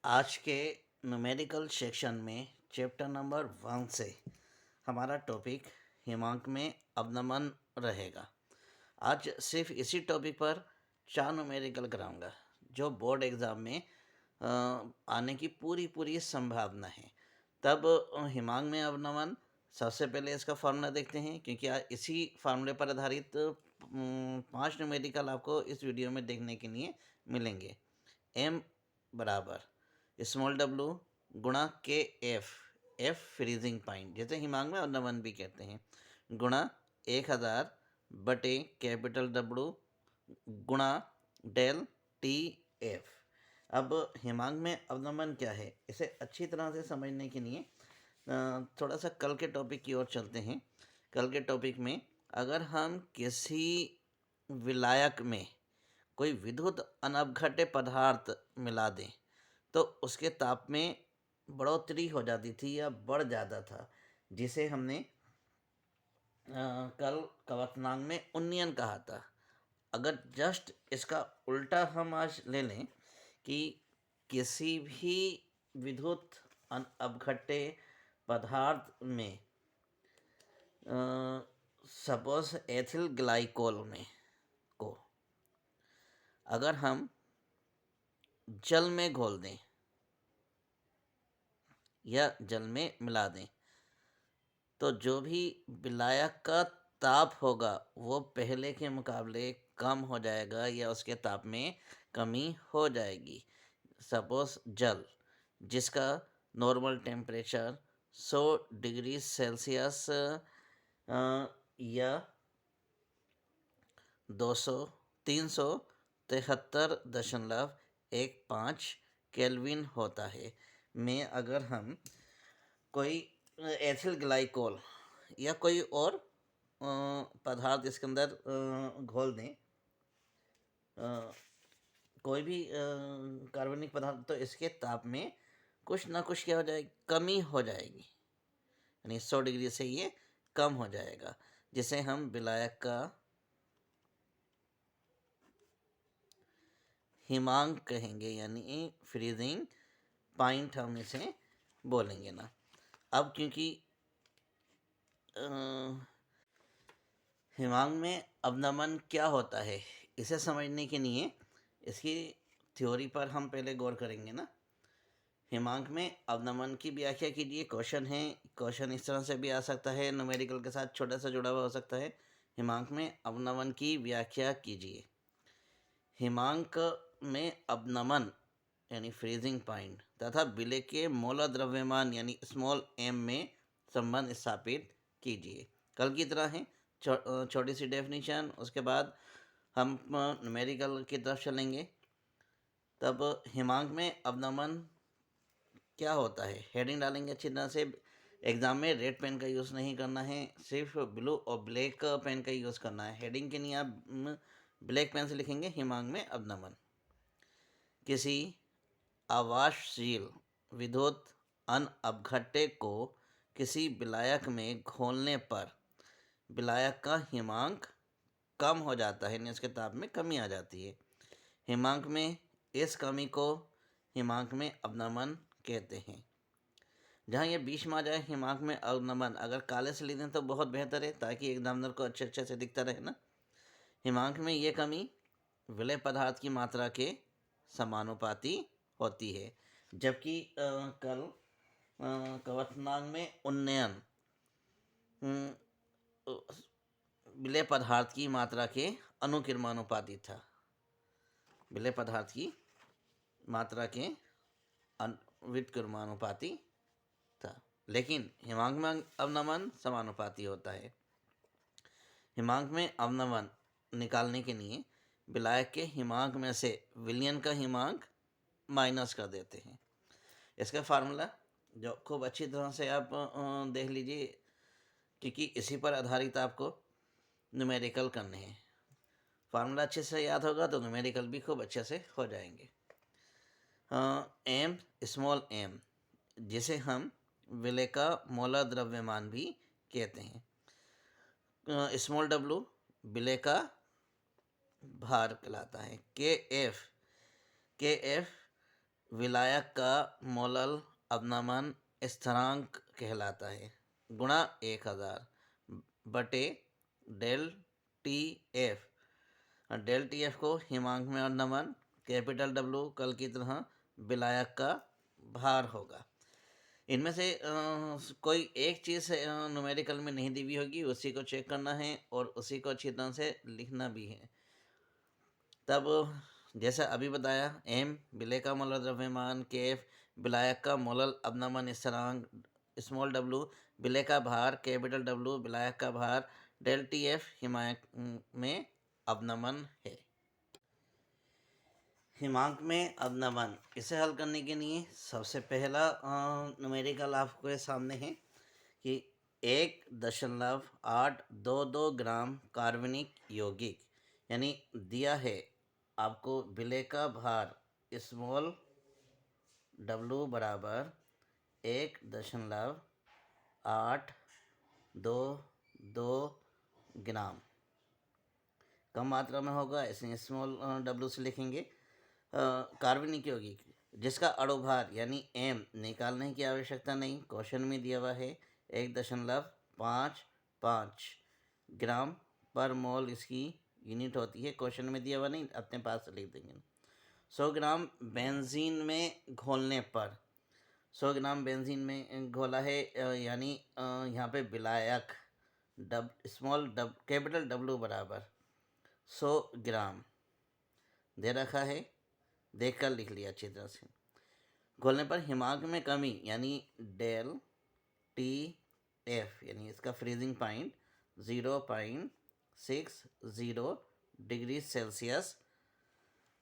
आज के numerical section में चैप्टर नंबर 1 से हमारा टॉपिक हिमांक में अवनमन रहेगा। आज सिर्फ इसी टॉपिक पर 4 न्यूमेरिकल कराऊंगा जो बोर्ड एग्ज़ाम में आने की पूरी संभावना है। तब हिमांक में अवनमन, सबसे पहले इसका फार्मूला देखते हैं, क्योंकि आज इसी फार्मूले पर आधारित 5 न्यूमेरिकल आपको इस वीडियो में देखने के लिए मिलेंगे। एम बराबर स्मॉल डब्लू गुणा के एफ फ्रीजिंग पॉइंट, जैसे हिमांक में अवनमन भी कहते हैं, गुणा 1000 बटे कैपिटल डब्लू गुणा डेल टी एफ। अब हिमांक में अवनमन क्या है, इसे अच्छी तरह से समझने के लिए थोड़ा सा कल के टॉपिक की ओर चलते हैं। कल के टॉपिक में अगर हम किसी विलायक में कोई विद्युत अनअवघट्य पदार्थ मिला दें तो उसके ताप में बढ़ोतरी हो जाती थी या बढ़ जाता था, जिसे हमने कल कवचनांक में उन्नयन कहा था। अगर जस्ट इसका उल्टा हम आज ले लें कि किसी भी विद्युत अनअवघट्य पदार्थ में सपोज एथिल ग्लाइकोल में को अगर हम जल में घोल दें या जल में मिला दें तो जो भी विलायक का ताप होगा वो पहले के मुकाबले कम हो जाएगा या उसके ताप में कमी हो जाएगी। सपोज जल, जिसका नॉर्मल टेम्परेचर 100 डिग्री सेल्सियस या 373.15 केल्विन होता है, में अगर हम कोई एथिल ग्लाइकोल या कोई और पदार्थ इसके अंदर घोल दें, कोई भी कार्बनिक पदार्थ, तो इसके ताप में कुछ ना कुछ क्या हो जाएगी, कमी हो जाएगी, यानी 100 डिग्री से ये कम हो जाएगा, जिसे हम विलायक का हिमांक कहेंगे, यानी फ्रीजिंग पॉइंट हम इसे बोलेंगे ना। अब क्योंकि हिमांक में अवनमन क्या होता है, इसे समझने के लिए इसकी थ्योरी पर हम पहले गौर करेंगे ना। हिमांक में अवनमन की व्याख्या कीजिए। क्वेश्चन है, क्वेश्चन इस तरह से भी आ सकता है, न्यूमेरिकल के साथ छोटा सा जुड़ा हुआ हो सकता है। हिमांक में अवनमन की व्याख्या कीजिए। हिमांक में अवनमन यानी फ्रीजिंग पॉइंट तथा विलय के मोलर द्रव्यमान यानी स्मॉल एम में संबंध स्थापित कीजिए। कल की तरह है, छोटी सी डेफिनेशन, उसके बाद हम न्यूमेरिकल की तरफ चलेंगे। तब हिमांक में अवनमन क्या होता है, हेडिंग डालेंगे अच्छी तरह से। एग्जाम में रेड पेन का यूज़ नहीं करना है, सिर्फ ब्लू और ब्लैक पेन का यूज़ करना है। हेडिंग के लिए आप ब्लैक पेन से लिखेंगे हिमांक में अवनमन। किसी आवासशील विद्युत अनअवघट्य को किसी विलायक में घोलने पर विलायक का हिमांक कम हो जाता है, यानी उसके ताप में कमी आ जाती है। हिमांक में इस कमी को हिमांक में अवनमन कहते हैं। जहाँ ये बीच में आ जाए हिमांक में अवनमन, अगर काले से लिख दें तो बहुत बेहतर है, ताकि एग्जामिनर को अच्छे से दिखता रहे ना। हिमांक में ये कमी विलय पदार्थ की मात्रा के समानुपाती होती है, जबकि कल कवचनांक में उन्नयन विलय पदार्थ की मात्रा के अनुकिरमानुपाती था। विलय पदार्थ की मात्रा के व्युत्क्रमानुपाती था, लेकिन हिमांक में अवनमन समानुपाती होता है। हिमांक में अवनमन निकालने के लिए विलायक के हिमांक में से विलयन का हिमांक माइनस कर देते हैं। इसका फार्मूला जो खूब अच्छी तरह से आप देख लीजिए, क्योंकि इसी पर आधारित आपको न्यूमेरिकल करने हैं। फार्मूला अच्छे से याद होगा तो न्यूमेरिकल भी खूब अच्छे से हो जाएंगे। एम स्मॉल एम, जिसे हम विलय का मोलर द्रव्यमान भी कहते हैं। स्मॉल डब्लू विलय का भार कहलाता है। के एफ विलायक का मोलल अवनमन स्थिरांक कहलाता है, गुणा 1000 बटे del T F. Del T F को हिमांक में अवनमन, कैपिटल डब्लू कल की तरह विलायक का भार होगा। इनमें से कोई एक चीज़ न्यूमेरिकल में नहीं दी हुई होगी, उसी को चेक करना है और उसी को अच्छी तरह से लिखना भी है। तब जैसा अभी बताया, एम विलय का मोलर द्रव्यमान, के एफ विलायक का मोलल अवनमन स्थिरांक, स्मॉल डब्लू विलय का भार, कैपिटल डब्लू विलायक का भार, डेल टी एफ हिमायक में अवनमन है। हिमांक में अवनमन, इसे हल करने के लिए सबसे पहला न्यूमेरिकल आपके सामने है कि 1.822 ग्राम कार्बनिक यौगिक, यानी दिया है आपको विलय का भार स्मॉल डब्लू बराबर 1.822 ग्राम, कम मात्रा में होगा इसलिए स्मॉल डब्लू से लिखेंगे। कार्बनिक यौगिक जिसका अणुभार यानी एम निकालने की आवश्यकता नहीं, क्वेश्चन में दिया हुआ है 1.55 ग्राम पर मोल इसकी यूनिट होती है, क्वेश्चन में दिया हुआ नहीं, अपने पास से लिख देंगे। 100 ग्राम बेंजीन में घोलने पर, 100 ग्राम बेंजीन में घोला है, यानी यहाँ पे विलायक स्मॉल कैपिटल डब्लू बराबर 100 ग्राम दे रखा है, देखकर लिख लिया अच्छी तरह से। घोलने पर हिमांक में कमी यानी डेल टी एफ, यानी इसका फ्रीजिंग पॉइंट 0.60 डिग्री सेल्सियस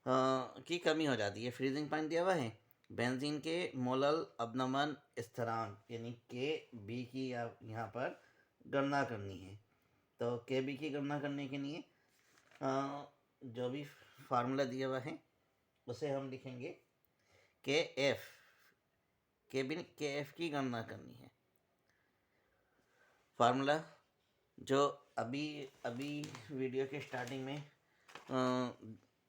की कमी हो जाती है। फ्रीजिंग पॉइंट दिया हुआ है। बेंजीन के मोलल अवनमन स्थिरांक यानी के बी की यहाँ पर गणना करनी है। तो के बी की गणना करने के लिए जो भी फार्मूला दिया हुआ है उसे हम लिखेंगे के एफ, के एफ की गणना करनी है। फार्मूला जो अभी वीडियो के स्टार्टिंग में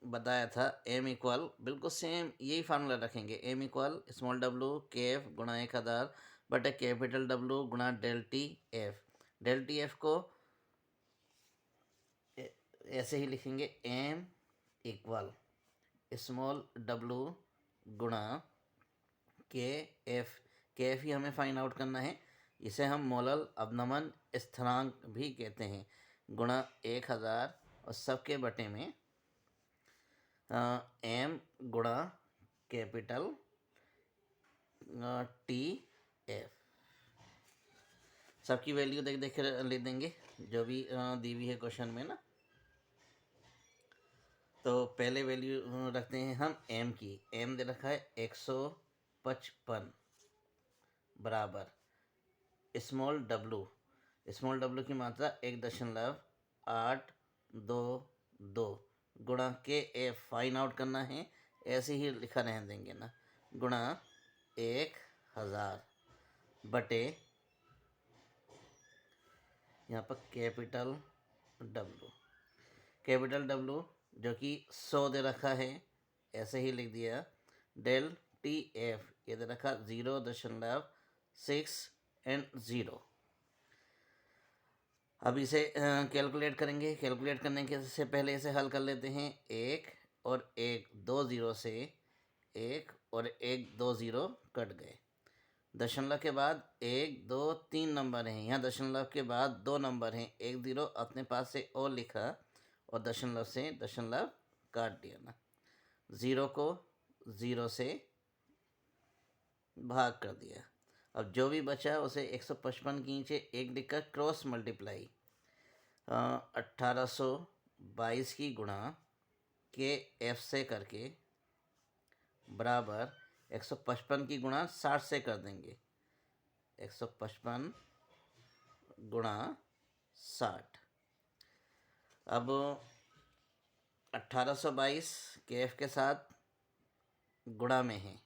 बताया था, एम इक्वल बिल्कुल सेम यही फार्मूला रखेंगे। M equal small W K F गुणा 1000 बटे कैपिटल डब्लू गुणा del T F. Del T F को ऐसे ही लिखेंगे, एम इक्वल स्मॉल डब्लू गुणा के एफ ही हमें फाइंड आउट करना है। इसे हम मोलल अवनमन स्थिरांक भी कहते हैं, गुणा 1000 और सबके बटे में एम गुणा कैपिटल टी एफ। सबकी वैल्यू देख ले देंगे जो भी दी हुई है क्वेश्चन में ना। तो पहले वैल्यू रखते हैं हम एम की। एम दे रखा है 155 बराबर स्मॉल डब्लू की मात्रा 1.822 गुणा के एफ फाइंड आउट करना है, ऐसे ही लिखा रहने देंगे ना, गुणा 1000 बटे यहाँ पर कैपिटल डब्लू जो कि 100 दे रखा है, ऐसे ही लिख दिया। डेल टी एफ ये दे रखा 0.60। अब इसे कैलकुलेट करेंगे। कैलकुलेट करने के से पहले इसे हल कर लेते हैं। 1 और 1 2 0 से 1 और 1 2 0 कट गए। दशमलव के बाद 1 2 3 नंबर हैं, यहाँ दशमलव के बाद 2 नंबर हैं, 1 0 अपने पास से और लिखा और दशमलव से दशमलव काट दिया ना। 0 को 0 से भाग कर दिया। अब जो भी बचा उसे 155 के नीचे 1 लिखकर क्रॉस मल्टीप्लाई 1822 की गुणा के एफ से करके बराबर 155 की गुणा 60 से कर देंगे। 155 गुणा 60। अब 1822 के एफ के साथ गुणा में है,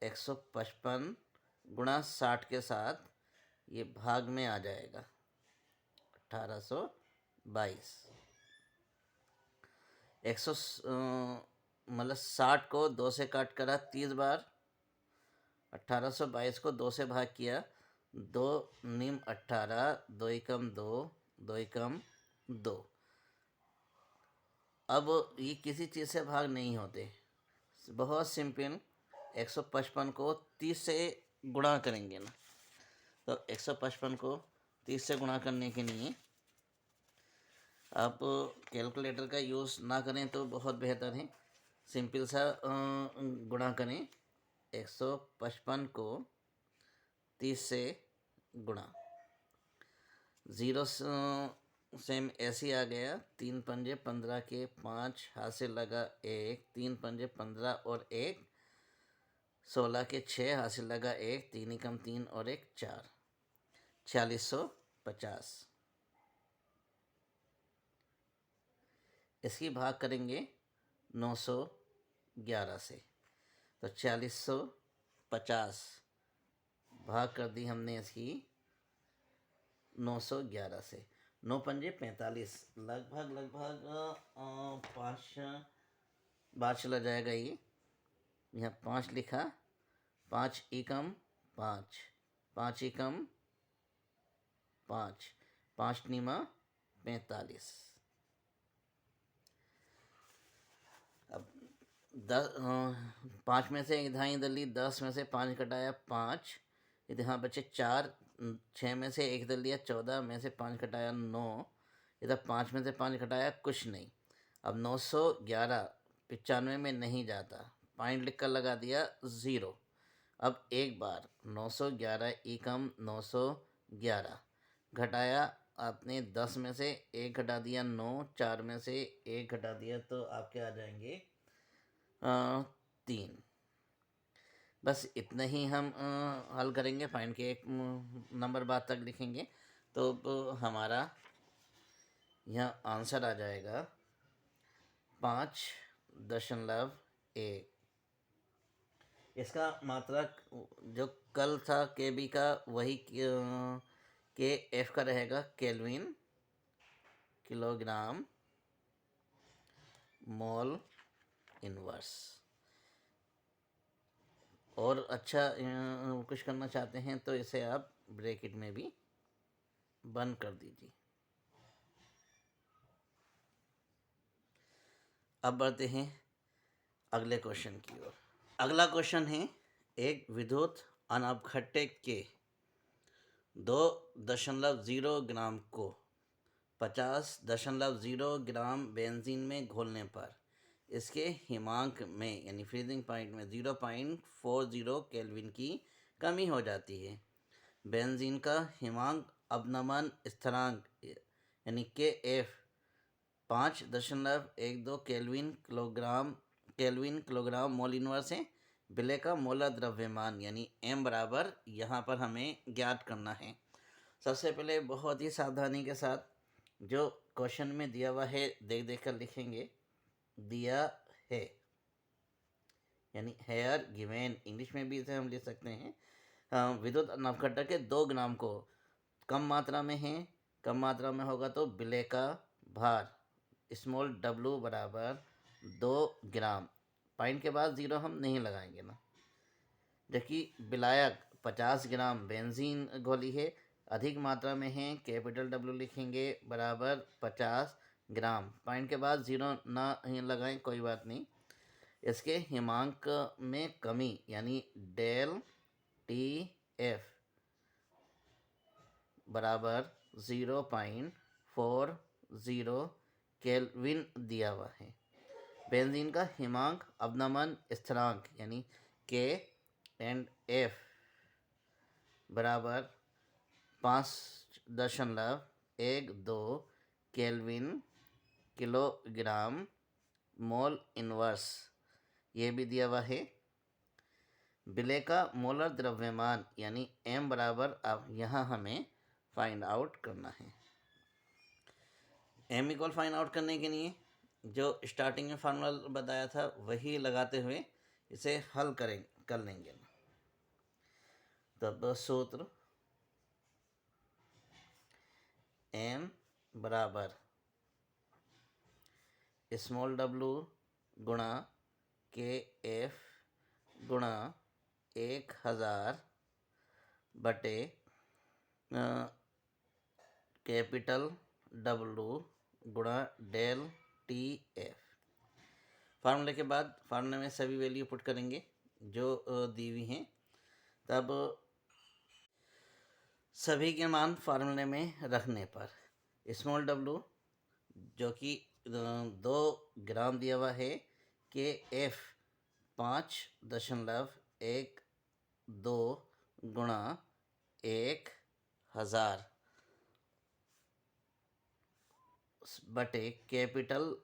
155 गुणा 60 के साथ ये भाग में आ जाएगा। 1822 100 मतलब 60 को 2 से काट करा 30 बार, 1822 को 2 से भाग किया, 2 निम 18, 2 एकम 2, 2 एकम 2। अब ये किसी चीज़ से भाग नहीं होते, बहुत सिंपल। 155 को 30 से गुणा करेंगे ना, तो 155 को 30 से गुणा करने के लिए आप कैलकुलेटर का यूज़ ना करें तो बहुत बेहतर है। सिंपल सा गुणा करें, 155 को 30 से गुणा, ज़ीरो सेम ऐसे आ गया, 3 पंजे 15 के 5, हाथ से लगा 1, 3 पंजे 15 और 1, 16 के 6, हाथ से लगा 1, 3 एकम 3 और 1 4, 4650। इसकी भाग करेंगे 911 से, तो 4650 भाग कर दी हमने इसकी 911 से। 9 पंजे 45, लगभग 5 बार चला जाएगा ये। यहाँ 5 लिखा, 5 एकम 5, 5 एकम 5, 5 निमा 45। अब 5 में से एक धाई दली, 10 में से 5 घटाया 5, यहाँ बचे 4, 6 में से एक दल लिया, 14 में से 5 घटाया 9, इधर 5 में से 5 घटाया कुछ नहीं। अब 911 95 में नहीं जाता, पॉइंट लिख कर लगा दिया 0। अब एक बार 911 एकम 911 घटाया आपने, 10 में से 1 घटा दिया 9, 4 में से 1 घटा दिया, तो आपके आ जाएंगे 3। बस इतना ही हम हल करेंगे, फाइंड के एक नंबर बाद तक लिखेंगे, तो हमारा यहाँ आंसर आ जाएगा 5.1। इसका मात्रक जो कल था के बी का, वही के एफ का रहेगा, केल्विन किलोग्राम मोल इनवर्स। और अच्छा कुछ करना चाहते हैं तो इसे आप ब्रैकेट में भी बंद कर दीजिए। अब बढ़ते हैं अगले क्वेश्चन की ओर। अगला क्वेश्चन है, एक विद्युत अनअपघट्य के 2.0 ग्राम को 50.0 ग्राम बेंजीन में घोलने पर इसके हिमांक में यानी फ्रीजिंग पॉइंट में 0.40 केल्विन की कमी हो जाती है। बेंजीन का हिमांक अवनमन स्थिरांक यानी के F 5.12 kelvin kilogram mole inverse है। विलय का मोलर द्रव्यमान यानी m बराबर यहाँ पर हमें ज्ञात करना है। सबसे पहले बहुत ही सावधानी के साथ जो क्वेश्चन में दिया हुआ है देख देख कर लिखेंगे। दिया है यानी हेयर गिवेन, इंग्लिश में भी इसे हम लिख सकते हैं। विद्युत नवघटक के 2 ग्राम को कम मात्रा में है, कम मात्रा में होगा तो विलय का भार स्मॉल w बराबर 2 ग्राम। पॉइंट के बाद 0 हम नहीं लगाएंगे ना। जबकि विलायक 50 ग्राम बेंजीन घोली है, अधिक मात्रा में है, कैपिटल W लिखेंगे बराबर 50 ग्राम। पॉइंट के बाद 0 ना ही लगाएं, कोई बात नहीं। इसके हिमांक में कमी यानी डेल टी एफ बराबर 0.40 केल्विन दिया हुआ है। बेंजीन का हिमांक अवनमन स्थिरांक यानी के एंड एफ बराबर 5.12 केल्विन किलोग्राम मोल इनवर्स, ये भी दिया हुआ है। विलय का मोलर द्रव्यमान यानी m बराबर, अब यहाँ हमें फाइंड आउट करना है। m इक्वल फाइंड आउट करने के लिए जो स्टार्टिंग में फार्मूला बताया था वही लगाते हुए इसे हल कर लेंगे। तब सूत्र m बराबर स्मॉल w गुणा के एफ गुणा 1000 बटे कैपिटल डब्लू गुणा डेल टी एफ। फार्मूले के बाद फार्मूले में सभी वैल्यू पुट करेंगे जो दी हुई हैं। तब सभी के मान फार्मूले में रखने पर स्मॉल डब्लू जो कि 2 ग्राम दिया हुआ है, के एफ 5.12 गुणा 1000 बटे कैपिटल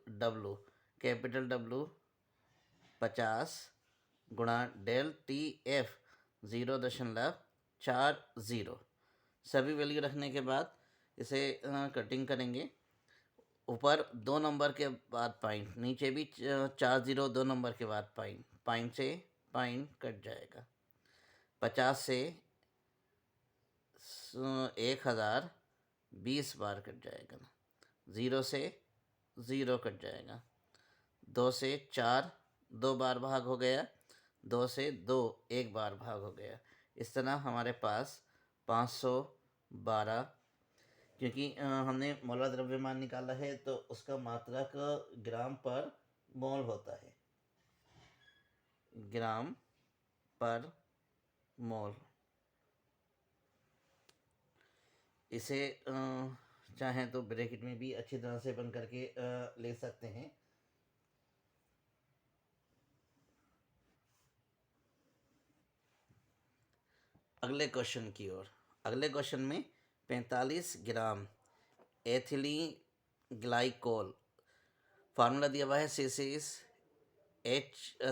डब्लू 50 गुणा डेल टी एफ 0.40। सभी वैल्यू रखने के बाद इसे कटिंग करेंगे। ऊपर 2 नंबर के बाद पॉइंट, नीचे भी 4 0 2 नंबर के बाद पॉइंट से पॉइंट कट जाएगा। 50 से 1000 20 बार कट जाएगा ना। 0 से 0 कट जाएगा। 2 से 4 2 बार भाग हो गया। 2 से 2 1 बार भाग हो गया। इस तरह हमारे पास 512, क्योंकि हमने मोलर द्रव्यमान निकाला है तो उसका मात्रक ग्राम पर मोल होता है, ग्राम पर मोल। इसे चाहें तो ब्रैकेट में भी अच्छी तरह से बन करके ले सकते हैं। अगले क्वेश्चन की ओर। अगले क्वेश्चन में 45 ग्राम एथिलीन ग्लाइकोल, फार्मूला दिया हुआ है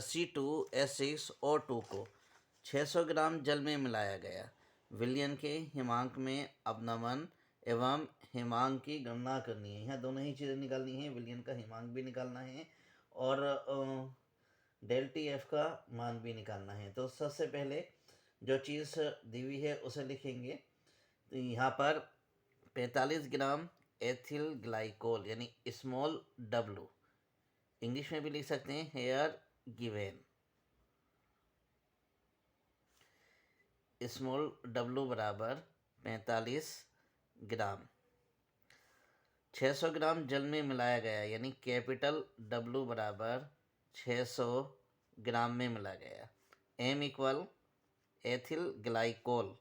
C2H6O2 को 600 ग्राम जल में मिलाया गया। विलयन के हिमांक में अवनमन एवं हिमांक की गणना करनी है। यहाँ दोनों ही चीज़ें निकालनी है, विलयन का हिमांक भी निकालना है और डेल टी एफ का मान भी निकालना है। तो सबसे पहले जो चीज़ दी हुई है उसे लिखेंगे। तो यहाँ पर 45 ग्राम एथिल ग्लाइकोल यानी स्मॉल डब्लू, इंग्लिश में भी लिख सकते हैं हेयर गिवेन। स्मॉल डब्लू बराबर 45 ग्राम 600 ग्राम जल में मिलाया गया, यानी कैपिटल डब्लू बराबर 600 ग्राम में मिला गया। M equal ethyl glycol,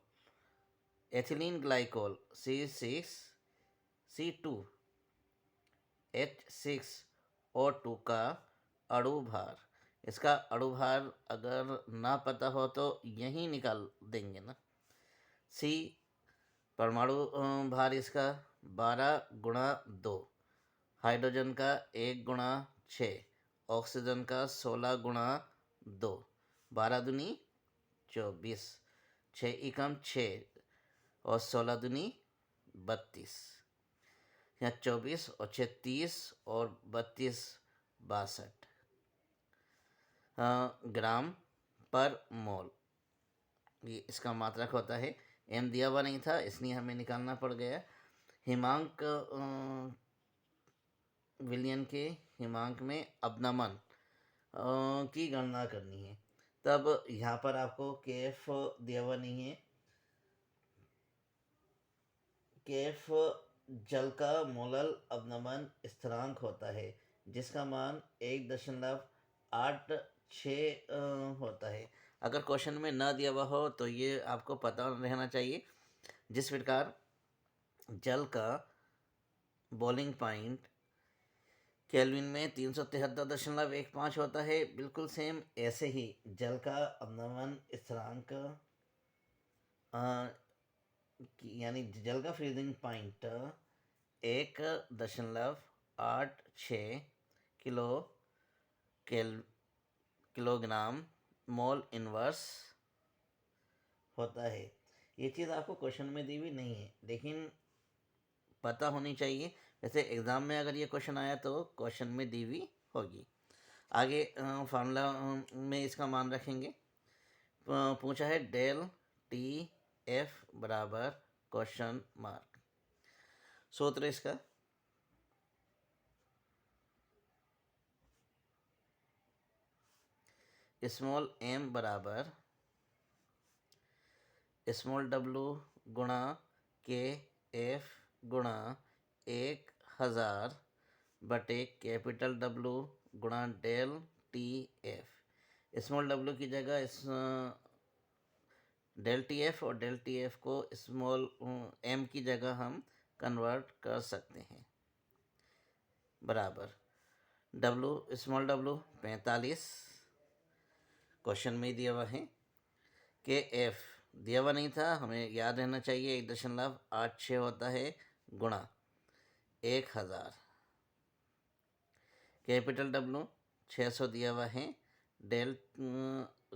ethylene glycol C2H6O2 का अणु भार। इसका अणु भार अगर ना पता हो तो यहीं निकाल देंगे ना। C परमाणु भार इसका 12 × 2, हाइड्रोजन का 1 × 6, ऑक्सीजन का 16 × 2, 12 दूनी 24, 6 एकम 6 और 16 दूनी 32। यहाँ 24 और 6 30 और 32 62 ग्राम पर मोल ये इसका मात्रक होता है। एम दिया हुआ नहीं था इसलिए हमें निकालना पड़ गया। हिमांक विलयन के हिमांक में अवनमन की गणना करनी है। तब यहाँ पर आपको केएफ दिया हुआ नहीं है। केएफ जल का मोलल अवनमन स्थिरांक होता है जिसका मान 1.86 होता है। अगर क्वेश्चन में ना दिया हुआ हो तो ये आपको पता रहना चाहिए। जिस प्रकार जल का बॉइलिंग पॉइंट केल्विन में 373.15 होता है, बिल्कुल सेम ऐसे ही जल का अवनमन स्थिरांक यानी जल का freezing point 1.86 kilogram mole inverse होता है। ये चीज़ आपको क्वेश्चन में दी हुई नहीं है लेकिन पता होनी चाहिए। वैसे एग्ज़ाम में अगर ये क्वेश्चन आया तो क्वेश्चन में दी हुई होगी। आगे फार्मूला में इसका मान रखेंगे। पूछा है डेल टी एफ बराबर क्वेश्चन मार्क। सूत्र इसका स्मॉल एम बराबर स्मॉल डब्लू गुणा के एफ गुणा 1000 बटे कैपिटल डब्लू गुणा del T F. Small W की जगह इस डेल टी एफ और डेल टी एफ को स्मॉल एम की जगह हम कन्वर्ट कर सकते हैं। बराबर डब्लू स्मॉल डब्लू 45 क्वेश्चन में ही दिया हुआ है। के एफ दिया हुआ नहीं था, हमें याद रहना चाहिए 1.86 होता है गुणा 1000। कैपिटल डब्लू 600 दिया हुआ है। डेल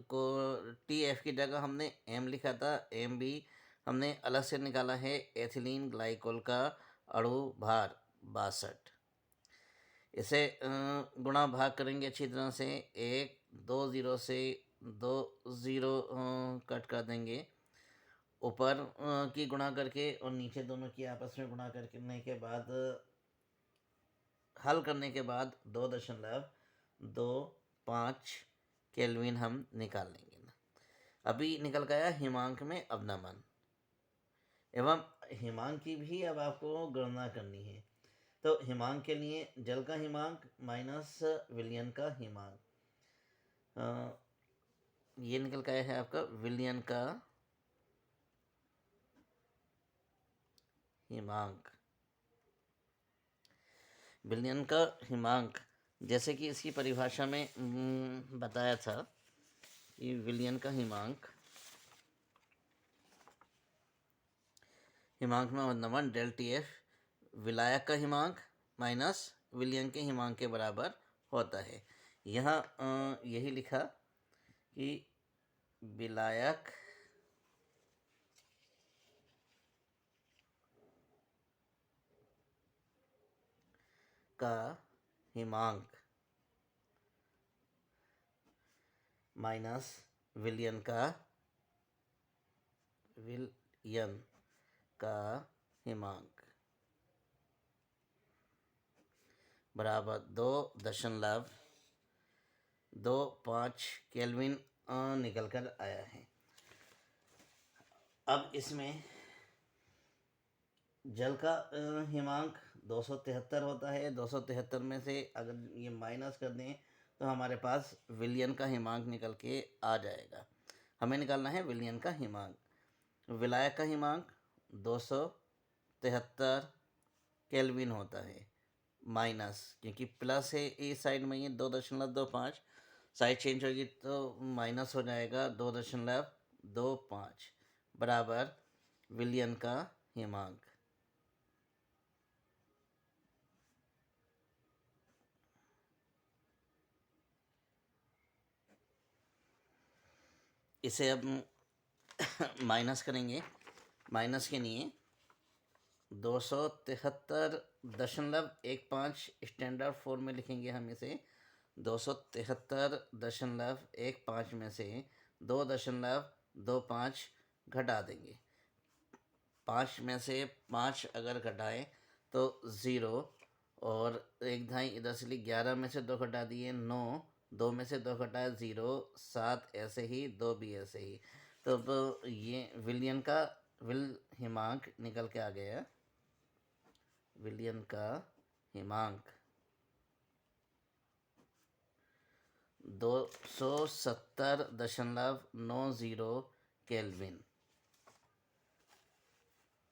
को टी एफ की जगह हमने एम लिखा था, एम भी हमने अलग से निकाला है। एथिलीन ग्लाइकोल का अणु भार 62। इसे गुणा भाग करेंगे अच्छी तरह से। 1 2 0 से 2 0 कट कर देंगे। ऊपर की गुणा करके और नीचे दोनों की आपस में गुणा करने के बाद हल करने के बाद 2.25 केल्विन हम निकाल लेंगे ना। अभी निकल गया हिमांक में अवनमन एवं हिमांक की भी अब आपको गणना करनी है। तो हिमांक के लिए जल का हिमांक माइनस विलयन का हिमांक, ये निकल गया है आपका विलयन का हिमांक। विलयन का हिमांक जैसे कि इसकी परिभाषा में बताया था कि विलयन का हिमांक में अवनमन डेल टी एफ विलायक का हिमांक माइनस विलयन के हिमांक के बराबर होता है। यहाँ यही लिखा कि विलायक का हिमांक माइनस विलयन का हिमांक बराबर 2.25 केल्विन निकल कर आया है। अब इसमें जल का हिमांक 273 होता है। 273 में से अगर ये माइनस कर दें तो हमारे पास विलयन का हिमांक निकल के आ जाएगा। हमें निकालना है विलयन का हिमांक। विलायक का हिमांक 273 केल्विन होता है माइनस, क्योंकि प्लस है इस साइड में, ये 2.25 साइड चेंज होगी तो माइनस हो जाएगा 2.25 बराबर विलयन का हिमांक। इसे अब माइनस करेंगे। माइनस के लिए 273.15 स्टैंडर्ड फॉर्म में लिखेंगे हम इसे। 273.15 में से 2.25 घटा देंगे। 5 में से 5 अगर घटाएं तो 0, और 1/2 इधर से लिए 11 में से 2 घटा दिए 9, 2 में से 2 घटाया 0, 7 ऐसे ही, 2 भी ऐसे ही। तो अब ये विलयन का हिमांक निकल के आ गया। विलयन का हिमांक 270.90 केल्विन।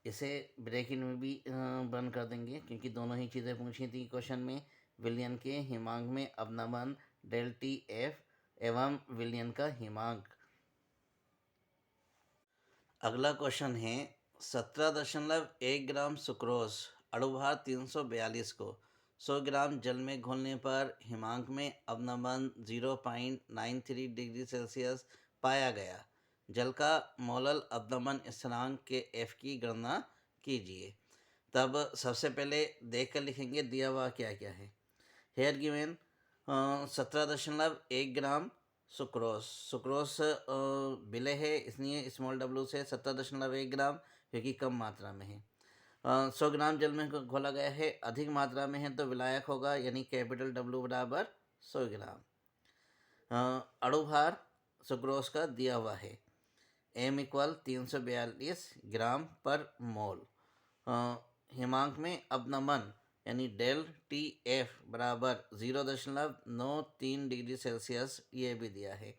इसे ब्रैकेट में भी बंद कर देंगे क्योंकि दोनों ही चीज़ें पूछी थी क्वेश्चन में। विलयन के हिमांक में अवनमन डेल टी एफ एवं विलयन का हिमांक। अगला क्वेश्चन है 17.1 ग्राम सुक्रोज अणुभार 342 को 100 ग्राम जल में घोलने पर हिमांक में अवनमन 0.93 डिग्री सेल्सियस पाया गया। जल का मोलल अवनमन स्थिरांक के एफ की गणना कीजिए। तब सबसे पहले देख कर लिखेंगे दिया हुआ क्या क्या है। हेयर गिवन 17.1 ग्राम सुक्रोस विलय है, इसलिए स्मॉल डब्लू से 17.1 ग्राम, क्योंकि कम मात्रा में है। 100 ग्राम जल में घोला गया है, अधिक मात्रा में है तो विलायक होगा, यानी कैपिटल डब्लू बराबर 100 ग्राम। अणुभार सुक्रोज का दिया हुआ है, m इक्वल 342 ग्राम पर मोल। हिमांक में अवनमन यानी डेल टी एफ बराबर 0.93 डिग्री सेल्सियस ये भी दिया है।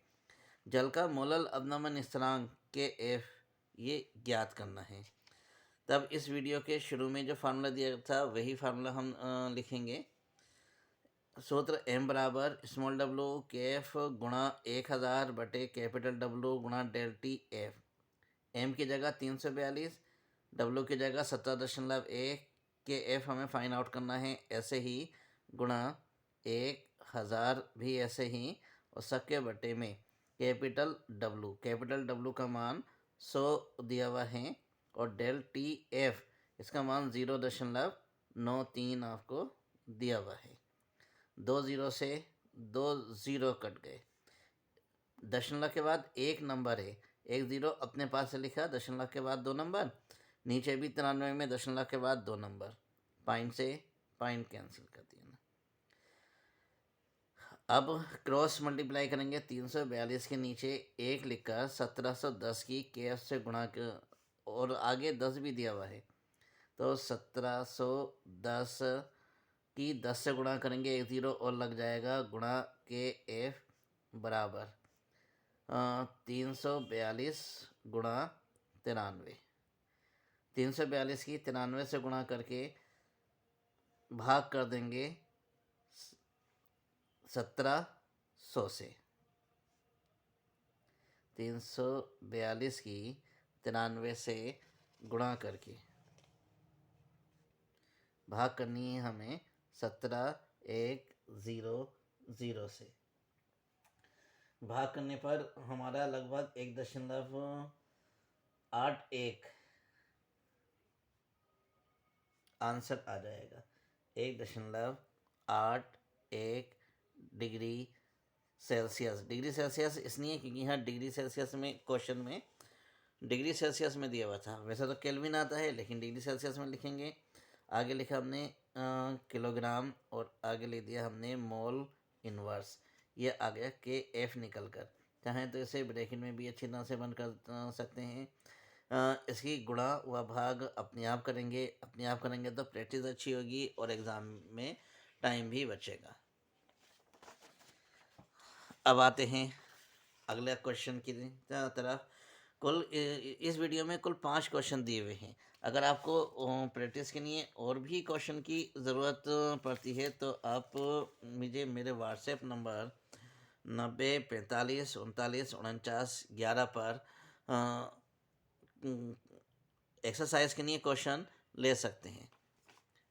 जल का मोलल अवनमन स्थिरांक के एफ ये ज्ञात करना है। तब इस वीडियो के शुरू में जो फार्मूला दिया था वही फार्मूला हम लिखेंगे। सूत्र m बराबर स्मॉल डब्लू के एफ गुणा 1000 बटे कैपिटल डब्लू गुणा डेल टी एफ। m की जगह 342, डब्लू की जगह 17.1 के एफ हमें फाइंड आउट करना है, ऐसे ही गुणा 1000 भी ऐसे ही, और सबके बटे में कैपिटल डब्लू का मान 100 दिया हुआ है, और डेल टी एफ इसका मान 0.93 आपको दिया हुआ है। 2 जीरो से 2 जीरो कट गए, दशमलव के बाद एक नंबर है, 1 जीरो अपने पास से लिखा, दशमलव के बाद 2 नंबर, नीचे भी 93 में दशमलव के बाद 2 नंबर, पॉइंट से पॉइंट कैंसिल कर दिया ना। अब क्रॉस मल्टीप्लाई करेंगे, 342 के नीचे 1 लिखकर 1710 की के से गुणा कर, और आगे 10 भी दिया हुआ है, तो 1710 की 10 से गुणा करेंगे, 1 जीरो और लग जाएगा, गुणा के एफ बराबर 342 गुणा 93। 342 की 93 से गुणा करके भाग कर देंगे 1700 से। 342 की 93 से गुणा करके भाग करनी है हमें 17100 से। भाग करने पर हमारा लगभग 1.81 आंसर आ जाएगा। 1.81 डिग्री सेल्सियस। डिग्री सेल्सियस इसलिए क्योंकि यहाँ डिग्री सेल्सियस में क्वेश्चन में डिग्री सेल्सियस में दिया हुआ था, वैसे तो केल्विन आता है लेकिन डिग्री सेल्सियस में लिखेंगे। आगे लिखा हमने किलोग्राम, और आगे लिख दिया हमने मोल इनवर्स, ये आ गया के एफ निकल कर। चाहें तो इसे ब्रैकेट में भी अच्छी तरह से बंद कर सकते हैं। इसकी गुणा व भाग अपने आप करेंगे तो प्रैक्टिस अच्छी होगी और एग्ज़ाम में टाइम भी बचेगा। अब आते हैं अगले क्वेश्चन की तरफ। कुल इस वीडियो में कुल 5 क्वेश्चन दिए हुए हैं। अगर आपको प्रैक्टिस के लिए और भी क्वेश्चन की ज़रूरत पड़ती है तो आप मुझे मेरे व्हाट्सएप नंबर 9045394911 पर एक्सरसाइज के लिए क्वेश्चन ले सकते हैं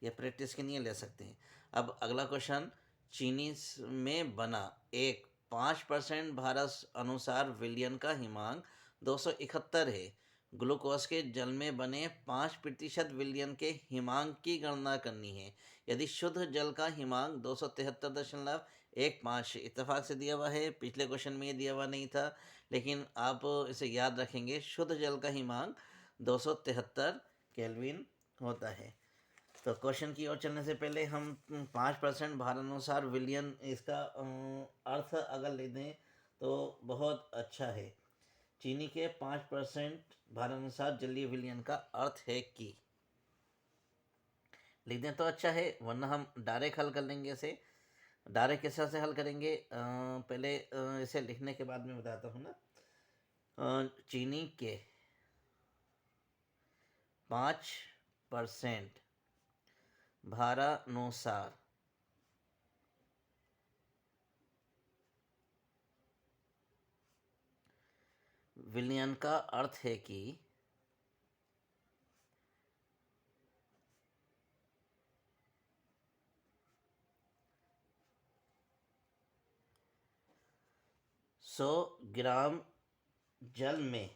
या प्रैक्टिस के लिए ले सकते हैं। अब अगला क्वेश्चन, चीनी में बना एक 5% भारत अनुसार विलयन का हिमांक 271 है। ग्लूकोज के जल में बने 5% विलयन के हिमांक की गणना करनी है। यदि शुद्ध जल का हिमांक 273.15 इत्तेफाक से दिया हुआ है, पिछले क्वेश्चन में ये दिया हुआ नहीं था, लेकिन आप इसे याद रखेंगे, शुद्ध जल का हिमांक 273 केल्विन होता है। तो क्वेश्चन की ओर चलने से पहले हम 5% भारानुसार विलयन इसका अर्थ अगर ले दें तो बहुत अच्छा है। चीनी के 5% भारानुसार जलीय विलयन का अर्थ है कि, लिख दें तो अच्छा है, वरना हम डायरेक्ट हल कर लेंगे इसे। डायरेक्ट किस तरह से हल करेंगे, पहले इसे लिखने के बाद मैं बताता हूँ ना। चीनी के 5% भारानुसार विलयन का अर्थ है कि सौ ग्राम जल में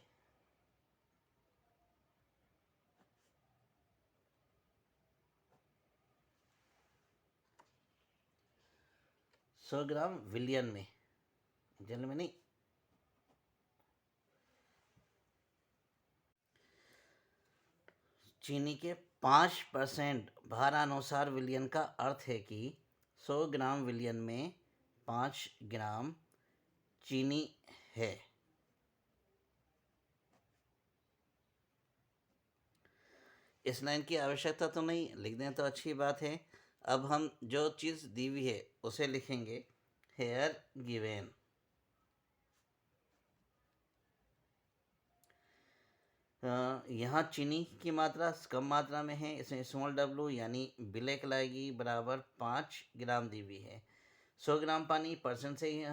100 ग्राम विलयन में, जल में नहीं, चीनी के 5% भारानुसार विलयन का अर्थ है कि 100 ग्राम विलयन में 5 ग्राम चीनी है। इस लाइन की आवश्यकता तो नहीं, लिख दें तो अच्छी बात है। अब हम जो चीज़ दी हुई है उसे लिखेंगे हेयर गिवेन। यहाँ चीनी की मात्रा कम मात्रा में है, इसमें स्मॉल डब्लू यानी ब्लैक लाएगी बराबर 5 ग्राम दी हुई है। 100 ग्राम पानी परसेंट से ही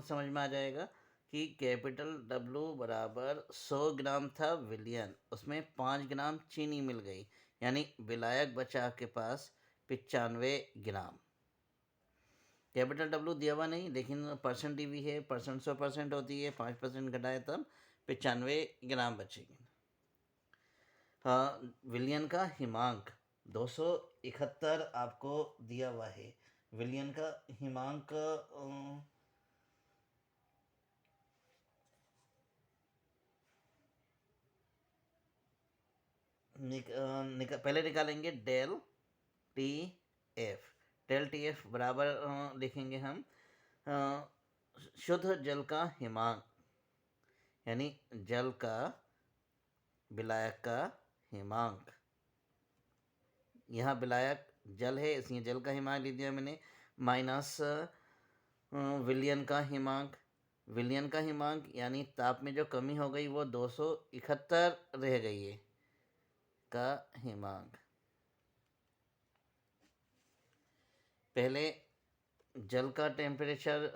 समझ में आ जाएगा कि कैपिटल डब्लू बराबर 100 ग्राम था विलियन, उसमें 5 ग्राम चीनी मिल गई, यानी विलायक बचा आपके पास 95 ग्राम। कैपिटल डब्लू दिया हुआ नहीं, लेकिन परसेंट दी हुई है, परसेंट 100% होती है, 5% घटाए तब 95 ग्राम बचेगी। हाँ, विलियन का हिमांक 271 आपको दिया हुआ है। विलियन का हिमांक पहले निकालेंगे del T F. Del T F बराबर लिखेंगे हम शुद्ध जल का हिमांक, यानी जल का विलायक का हिमांक। यहाँ विलायक जल है इसलिए जल का हिमांक लिख दिया मैंने, माइनस विलियन का हिमांक। विलियन का हिमांक यानी ताप में जो कमी हो गई वो 271 रह गई है का हिमांक। पहले जल का टेम्परेचर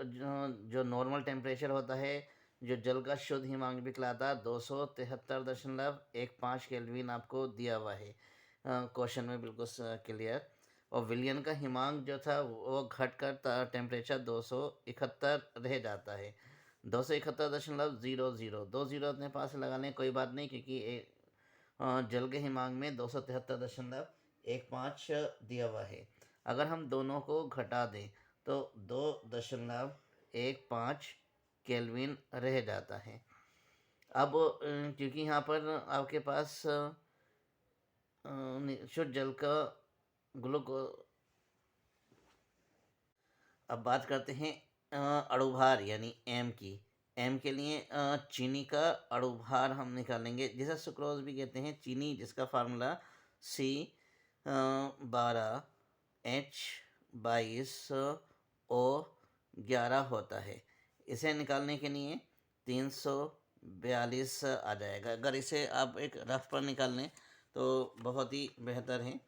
जो नॉर्मल टेम्परेचर होता है, जो जल का शुद्ध हिमांक भी कहलाता 273.15 केल्विन आपको दिया हुआ है क्वेश्चन में, बिल्कुल क्लियर। और विलियन का हिमांक जो था वो घट कर टेम्परेचर 271 रह जाता है। 271.00, 2 जीरो अपने पास लगा लें, कोई बात नहीं, क्योंकि जल के हिमांक में 273.15 दिया हुआ है। अगर हम दोनों को घटा दें तो 2.15 केल्विन रह जाता है। अब क्योंकि यहाँ पर आपके पास शुद्ध जल का ग्लूको। अब बात करते हैं अणुभार यानी एम की। एम के लिए चीनी का अणुभार हम निकालेंगे, जिसे सुक्रोज भी कहते हैं। चीनी जिसका फार्मूला C12H22O11 होता है। इसे निकालने के लिए 342 आ जाएगा। अगर इसे आप एक रफ पर निकाल लें तो बहुत ही बेहतर है।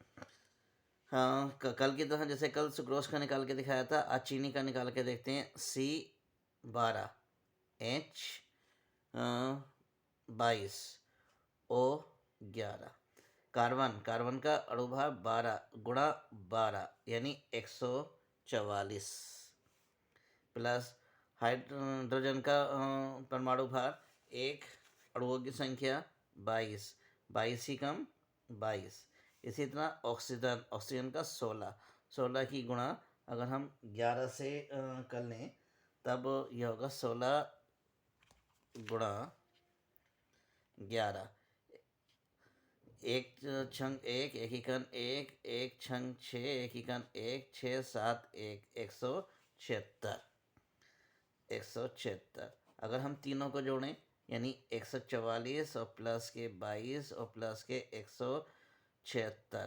हाँ, कल की तरह जैसे कल सुक्रोज का निकाल के दिखाया था, आज चीनी का निकाल के देखते हैं। C12H22O11। कार्बन का अणुभार 12 गुणा 12 यानी 144, प्लस हाइड्रोजन का परमाणु भार 1, अणुओं की संख्या 22, 22 ही कम 22। इसी तरह ऑक्सीजन का 16 की गुणा अगर हम 11 से कर लें तब यह होगा 16 गुणा 11। एक छंग 1, एक इकान 1, एक छंग 6, एक इकान 1, 6 7 1, 176। अगर हम तीनों को जोड़ें यानी 144 और प्लस के 22 और प्लस के 176,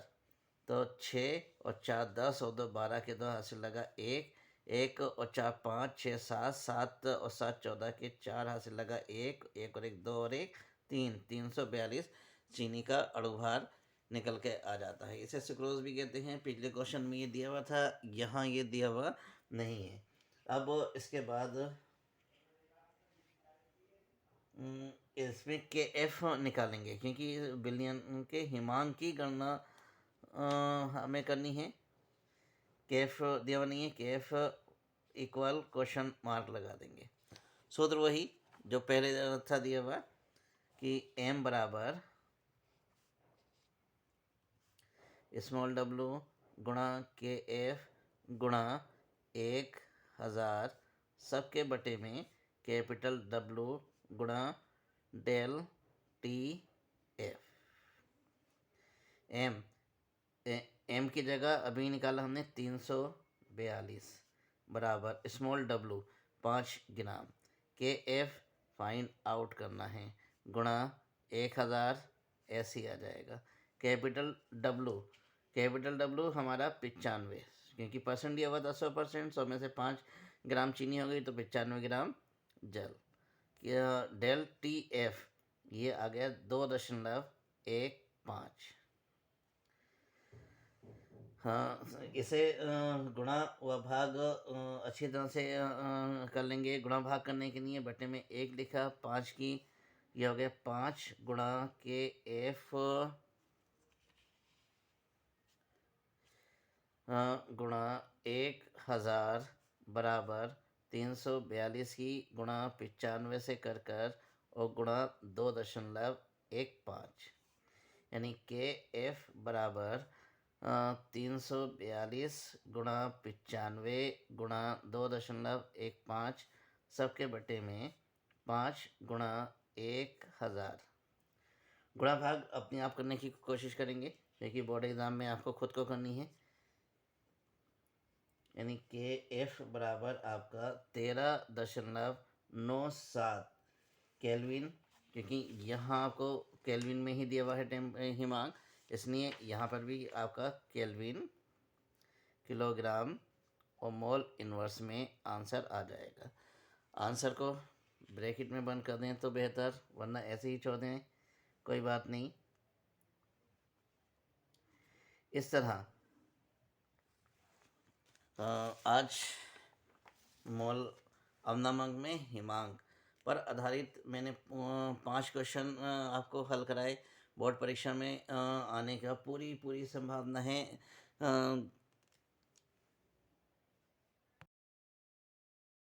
तो 6 और 4 10 और 2 12 के 2 हासिल लगा 1, 1 और 4 5 6 7 7 और 7 14 के 4 हासिल लगा 1, 1 और 1 2 और 1 3, 342 चीनी का अणुभार निकल के आ जाता है। इसे सुक्रोज भी कहते हैं। पिछले क्वेश्चन में ये दिया हुआ था, यहाँ ये दिया हुआ नहीं है। अब इसके बाद इसमें के एफ निकालेंगे, क्योंकि बिलियन के हिमांक की गणना हमें करनी है। के एफ दिया हुआ नहीं है, के एफ इक्वल क्वेश्चन मार्क लगा देंगे। सूत्र वही जो पहले था दिया हुआ कि एम बराबर स्मॉल डब्लू गुणा के एफ गुणा 1000 सबके बटे में कैपिटल डब्लू गुणा डेल टी एफ। एम की जगह अभी निकाला हमने 342 बराबर स्मॉल डब्लू 5 ग्राम, के एफ फाइंड आउट करना है, गुणा 1000 ऐसे ही आ जाएगा। कैपिटल डब्लू हमारा 95, क्योंकि परसेंट दिया हुआ था 100%, 100 में से 5 ग्राम चीनी हो गई तो 95 ग्राम जल। डेल टी एफ ये आ गया 2.15। हाँ, इसे गुणा व भाग अच्छी तरह से कर लेंगे। गुणा भाग करने के लिए बटे में 1 लिखा, 5 की, यह हो गया 5 गुणा के एफ गुणा 1000 बराबर 342 की गुणा 95 से कर और गुणा 2.15, यानी के एफ बराबर 342 गुणा 95 गुणा 2.15 सबके बटे में 5 गुणा 1000। गुणा भाग अपने आप करने की कोशिश करेंगे, क्योंकि बोर्ड एग्ज़ाम में आपको खुद को करनी है। यानी के एफ बराबर आपका 13.97 केल्विन, क्योंकि यहाँ आपको केल्विन में ही दिया हुआ है हिमांक, इसलिए यहाँ पर भी आपका केल्विन, किलोग्राम और मोल इनवर्स में आंसर आ जाएगा। आंसर को ब्रैकेट में बंद कर दें तो बेहतर, वरना ऐसे ही छोड़ दें, कोई बात नहीं। इस तरह आज मोल अवनमक में हिमांक पर आधारित मैंने 5 क्वेश्चन आपको हल कराए। बोर्ड परीक्षा में आने का पूरी संभावना है।